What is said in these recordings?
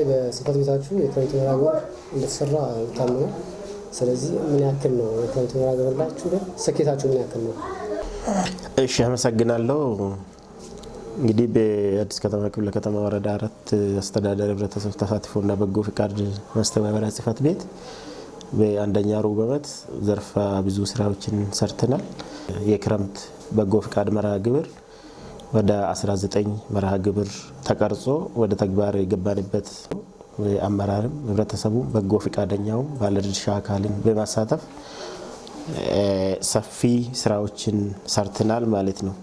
አጠቃላይ በጽህፈት ቤታችሁ የክረምት መርሃ ግብር እንደተሰራ ታምነው ስለዚህ ምን ያክል ነው የክረምት መርሃ ግብር ላችሁ ስኬታችሁ ምን ያክል ነው? እሺ አመሰግናለሁ። እንግዲህ በአዲስ ከተማ ክፍለ ከተማ ወረዳ 4 አስተዳደር ህብረተሰብ ተሳትፎና በጎ ፍቃድ ማስተባበሪያ ጽህፈት ቤት በአንደኛ ሩብ ዓመት ዘርፈ ብዙ ስራዎችን ሰርተናል። የክረምት በጎ ፍቃድ መርሃ ግብር ወደ 19 መርሃ ግብር ተቀርጾ ወደ ተግባር የገባንበት አመራርም ህብረተሰቡ በጎ ፍቃደኛው ባለድርሻ አካልን በማሳተፍ ሰፊ ስራዎችን ሰርተናል ማለት ነው።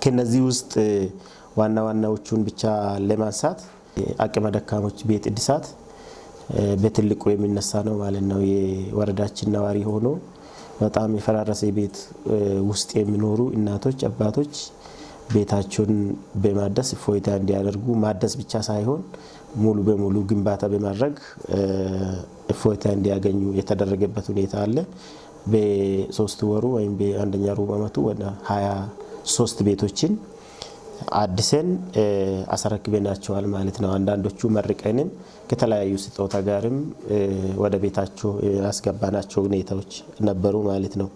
ከነዚህ ውስጥ ዋና ዋናዎቹን ብቻ ለማንሳት አቅመ ደካሞች ቤት እድሳት በትልቁ የሚነሳ ነው ማለት ነው። የወረዳችን ነዋሪ ሆኖ በጣም የፈራረሰ ቤት ውስጥ የሚኖሩ እናቶች አባቶች ቤታቸውን በማደስ እፎይታ እንዲያደርጉ ማደስ ብቻ ሳይሆን ሙሉ በሙሉ ግንባታ በማድረግ እፎይታ እንዲያገኙ የተደረገበት ሁኔታ አለ። በ3 ወሩ ወይም በአንደኛ ሩብ ዓመቱ ወደ 23 ቤቶችን አድሰን አስረክበናቸዋል ማለት ነው። አንዳንዶቹ መርቀንም ከተለያዩ ስጦታ ጋርም ወደ ቤታቸው ያስገባናቸው ሁኔታዎች ነበሩ ማለት ነው።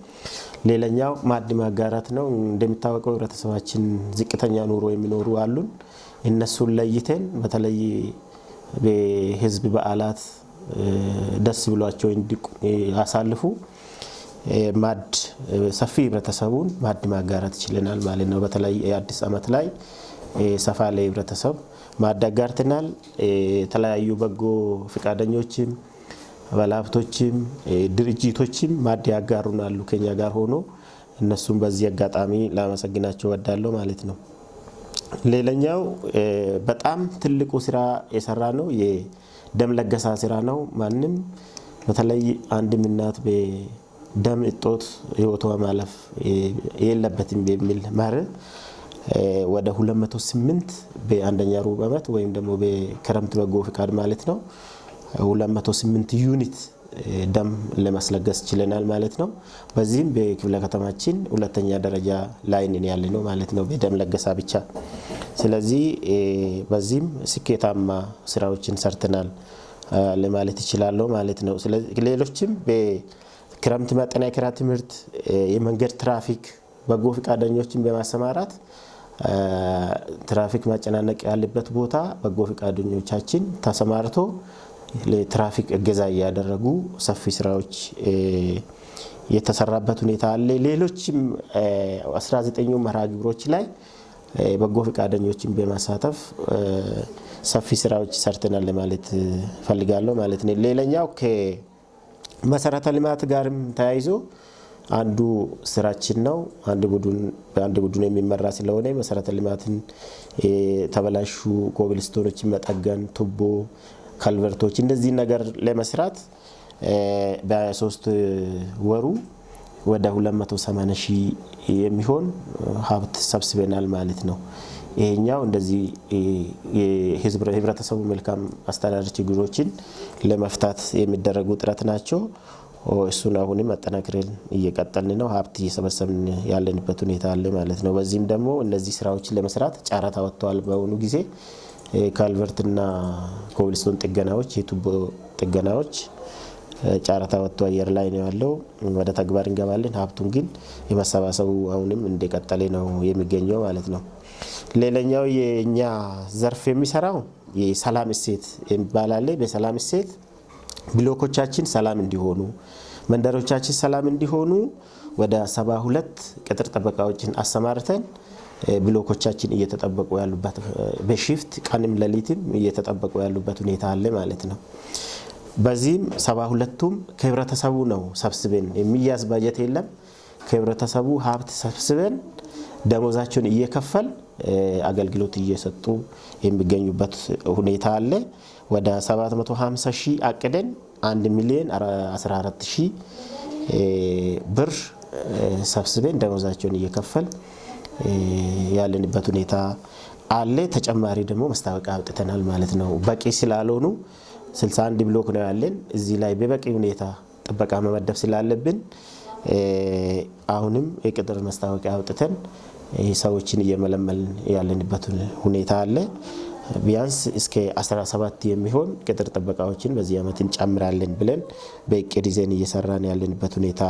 ሌላኛው ማዕድ ማጋራት ነው። እንደሚታወቀው ህብረተሰባችን ዝቅተኛ ኑሮ የሚኖሩ አሉን። እነሱን ለይተን በተለይ በህዝብ በዓላት ደስ ብሏቸው እንዲያሳልፉ ማዕድ ሰፊ ህብረተሰቡን ማዕድ ማጋራት ይችላል ማለት ነው። በተለይ የአዲስ ዓመት ላይ ሰፋ ላይ ህብረተሰብ ማዕድ አጋርተናል። የተለያዩ በጎ ፍቃደኞችም ባለሀብቶችም ድርጅቶችም ማዕድ ያጋሩናሉ ከኛ ጋር ሆኖ እነሱም በዚህ አጋጣሚ ላመሰግናቸው ወዳለው ማለት ነው። ሌላኛው በጣም ትልቁ ስራ የሰራ ነው የደም ለገሳ ስራ ነው። ማንም በተለይ አንድም እናት በደም እጦት ህይወቷ ማለፍ የለበትም በሚል መርህ ወደ 208 በአንደኛ ሩብ ዓመት ወይም ደግሞ በክረምት በጎ ፍቃድ ማለት ነው 208 ዩኒት ደም ለማስለገስ ችለናል ማለት ነው። በዚህም በክፍለ ከተማችን ሁለተኛ ደረጃ ላይ ነን ያለነው ማለት ነው በደም ለገሳ ብቻ። ስለዚህ በዚህም ስኬታማ ስራዎችን ሰርተናል ለማለት ይችላል ማለት ነው። ስለዚህ ሌሎችም በክረምት ማጠናከሪያ ትምህርት የመንገድ ትራፊክ በጎ ፍቃደኞችን በማሰማራት ትራፊክ ማጨናነቅ ያለበት ቦታ በጎ ፍቃደኞቻችን ተሰማርቶ ለትራፊክ እገዛ ያደረጉ ሰፊ ስራዎች የተሰራበት ሁኔታ አለ። ሌሎችም 19 መርሃ ግብሮች ላይ በጎ ፍቃደኞችን በማሳተፍ ሰፊ ስራዎች ሰርተናል ለማለት ፈልጋለሁ ማለት ነው። ሌላኛው ከመሰረተ ልማት ጋርም ተያይዞ አንዱ ስራችን ነው። አንድ ቡድን የሚመራ ስለሆነ መሰረተ ልማትን ተበላሹ ኮብልስቶኖችን መጠገን ቱቦ ካልቨርቶች እንደዚህ ነገር ለመስራት በ3 ወሩ ወደ 280 ሺህ የሚሆን ሀብት ሰብስበናል ማለት ነው። ይሄኛው እንደዚህ የህብረተሰቡ መልካም አስተዳደር ችግሮችን ለመፍታት የሚደረጉ ጥረት ናቸው። እሱን አሁንም አጠናክረን እየቀጠልን ነው። ሀብት እየሰበሰብን ያለንበት ሁኔታ አለ ማለት ነው። በዚህም ደግሞ እነዚህ ስራዎችን ለመስራት ጫራታ ወጥቷል። በአሁኑ ጊዜ ካልቨርትና ኮብልስቶን ጥገናዎች የቱቦ ጥገናዎች ጫራታ ወጥቶ አየር ላይ ነው ያለው። ወደ ተግባር እንገባለን። ሀብቱን ግን የመሰባሰቡ አሁንም እንደቀጠለ ነው የሚገኘው ማለት ነው። ሌላኛው የኛ ዘርፍ የሚሰራው የሰላም እሴት የሚባል በሰላም እሴት ብሎኮቻችን ሰላም እንዲሆኑ መንደሮቻችን ሰላም እንዲሆኑ ወደ 72 ቅጥር ጥበቃዎችን አሰማርተን ብሎኮቻችን እየተጠበቁ ያሉበት በሺፍት ቀንም ለሊትም እየተጠበቁ ያሉበት ሁኔታ አለ ማለት ነው። በዚህም 72ቱም ከህብረተሰቡ ነው ሰብስበን የሚያዝ ባጀት የለም። ከህብረተሰቡ ሀብት ሰብስበን ደሞዛቸውን እየከፈል አገልግሎት እየሰጡ የሚገኙበት ሁኔታ አለ። ወደ 750 ሺህ አቅደን 1 ሚሊዮን 14 ሺህ ብር ሰብስበን ደሞዛቸውን እየከፈል ያለንበት ሁኔታ አለ። ተጨማሪ ደግሞ መስታወቂያ አውጥተናል ማለት ነው። በቂ ስላልሆኑ 61 ብሎክ ነው ያለን። እዚህ ላይ በበቂ ሁኔታ ጥበቃ መመደብ ስላለብን አሁንም የቅጥር መስታወቂያ አውጥተን ሰዎችን እየመለመልን ያለንበት ሁኔታ አለ። ቢያንስ እስከ 17 የሚሆን ቅጥር ጥበቃዎችን በዚህ ዓመት እንጨምራለን ብለን በእቅድ ይዘን እየሰራን ያለንበት ሁኔታ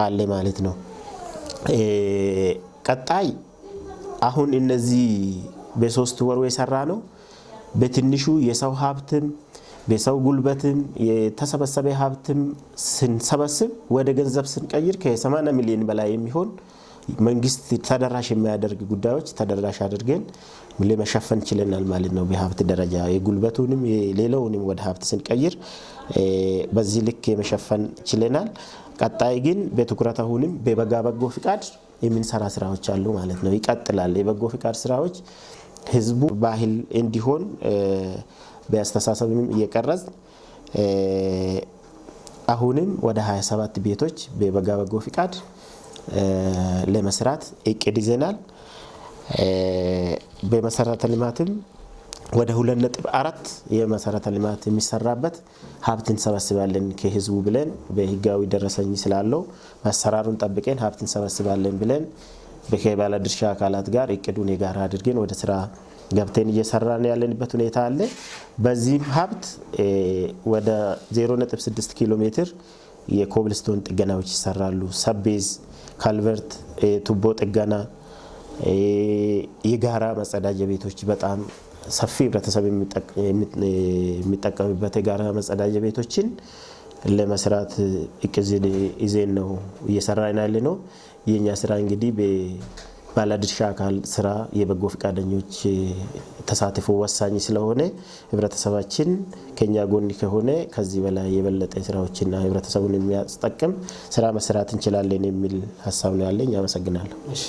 አለ ማለት ነው። ቀጣይ አሁን እነዚህ በ3 ወር የሰራ ነው በትንሹ የሰው ሀብትም በሰው ጉልበትም የተሰበሰበ ሀብትም ስንሰበስብ ወደ ገንዘብ ስንቀይር ከ80 ሚሊዮን በላይ የሚሆን መንግስት ተደራሽ የሚያደርግ ጉዳዮች ተደራሽ አድርገን ለመሸፈን ችለናል ማለት ነው። በሀብት ደረጃ የጉልበቱንም የሌላውንም ወደ ሀብት ስንቀይር በዚህ ልክ የመሸፈን ችለናል። ቀጣይ ግን በትኩረት አሁንም በበጎ ፍቃድ የምንሰራ ስራዎች አሉ ማለት ነው። ይቀጥላል። የበጎ ፍቃድ ስራዎች ህዝቡ ባህል እንዲሆን በአስተሳሰብም እየቀረጽ አሁንም ወደ 27 ቤቶች በበጎ ፍቃድ ለመስራት እቅድ ይዘናል። በመሰረተ ልማትም ወደ 2.4 የመሰረተ ልማት የሚሰራበት ሀብት እንሰበስባለን ከህዝቡ ብለን በህጋዊ ደረሰኝ ስላለው አሰራሩን ጠብቀን ሀብት እንሰበስባለን ብለን በባለድርሻ አካላት ጋር እቅዱን የጋራ አድርገን ወደ ስራ ገብተን እየሰራን ያለንበት ሁኔታ አለ። በዚህ ሀብት ወደ 0.6 ኪሎ ሜትር የኮብልስቶን ጥገናዎች ይሰራሉ። ሰቤዝ፣ ካልቨርት፣ ቱቦ ጥገና፣ የጋራ መጸዳጃ ቤቶች በጣም ሰፊ ህብረተሰብ የሚጠቀምበት የጋራ መጸዳጃ ቤቶችን ለመስራት እቅድ ይዘን ነው እየሰራን ያለ ነው። የኛ ስራ እንግዲህ ባለድርሻ አካል ስራ የበጎ ፍቃደኞች ተሳትፎ ወሳኝ ስለሆነ ህብረተሰባችን ከኛ ጎን ከሆነ ከዚህ በላይ የበለጠ ስራዎችና ህብረተሰቡን የሚያስጠቅም ስራ መስራት እንችላለን የሚል ሀሳብ ነው ያለኝ። አመሰግናለሁ። እሺ